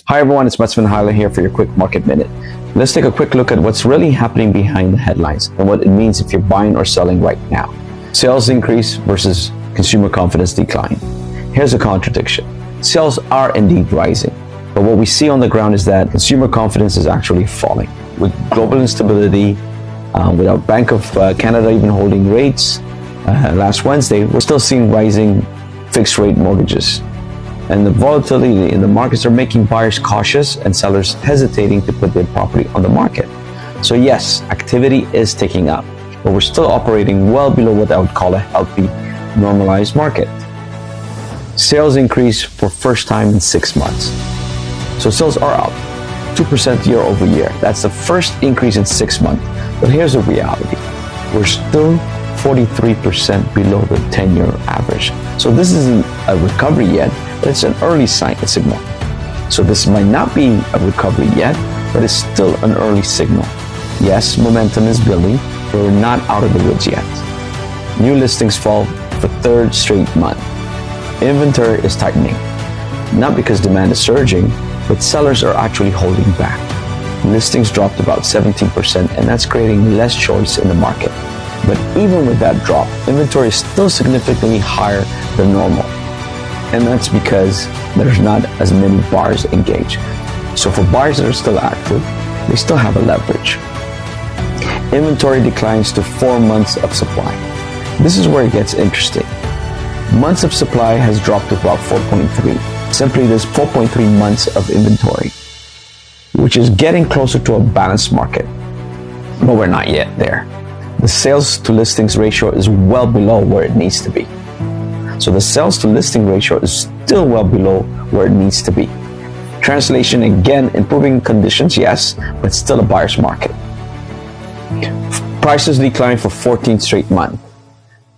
Hi everyone, it's Mesfun here for your quick market minute. Let's take a quick look at what's really happening behind the headlines and what it means if you're buying or selling right now. Sales increase versus consumer confidence decline. Here's a contradiction. Sales are indeed rising, but what we see on the ground is that consumer confidence is actually falling. With global instability, with our Bank of Canada even holding rates last Wednesday, we're still seeing rising fixed rate mortgages. And the volatility in the markets are making buyers cautious and sellers hesitating to put their property on the market. So yes, activity is ticking up, but we're still operating well below what I would call a healthy, normalized market. Sales increase for first time in 6 months. So sales are up 2% year over year. That's the first increase in 6 months. But here's the reality. We're still 43% below the 10-year average. So this isn't a recovery yet, but it's an early signal. So this might not be a recovery yet, but it's still an early signal. Yes, momentum is building, but we're not out of the woods yet. New listings fall for third straight month. Inventory is tightening, not because demand is surging, but sellers are actually holding back. Listings dropped about 17%, and that's creating less choice in the market. But even with that drop, inventory is still significantly higher than normal. And that's because there's not as many buyers engaged. So for buyers that are still active, they still have a leverage. Inventory declines to 4 months of supply. This is where it gets interesting. Months of supply has dropped to about 4.3. Simply, there's 4.3 months of inventory, which is getting closer to a balanced market. But we're not yet there. The sales to listings ratio is well below where it needs to be. So the sales to listing ratio is still well below where it needs to be. Translation, again, improving conditions, yes, but still a buyer's market. Prices declined for 14 straight months.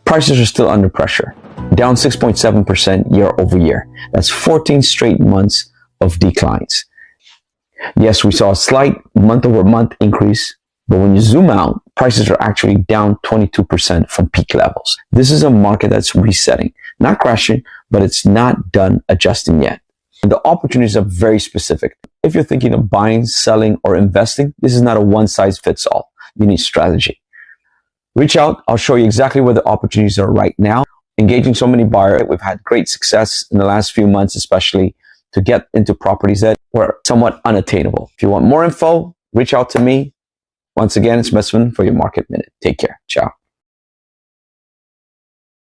Prices are still under pressure, down 6.7% year over year. That's 14 straight months of declines. Yes, we saw a slight month over month increase, but when you zoom out, prices are actually down 22% from peak levels. This is a market that's resetting, not crashing, but it's not done adjusting yet. And the opportunities are very specific. If you're thinking of buying, selling, or investing, this is not a one-size-fits-all. You need strategy. Reach out. I'll show you exactly where the opportunities are right now. Engaging so many buyers, we've had great success in the last few months, especially to get into properties that were somewhat unattainable. If you want more info, reach out to me. Once again, it's Mesfun for your Market Minute. Take care. Ciao.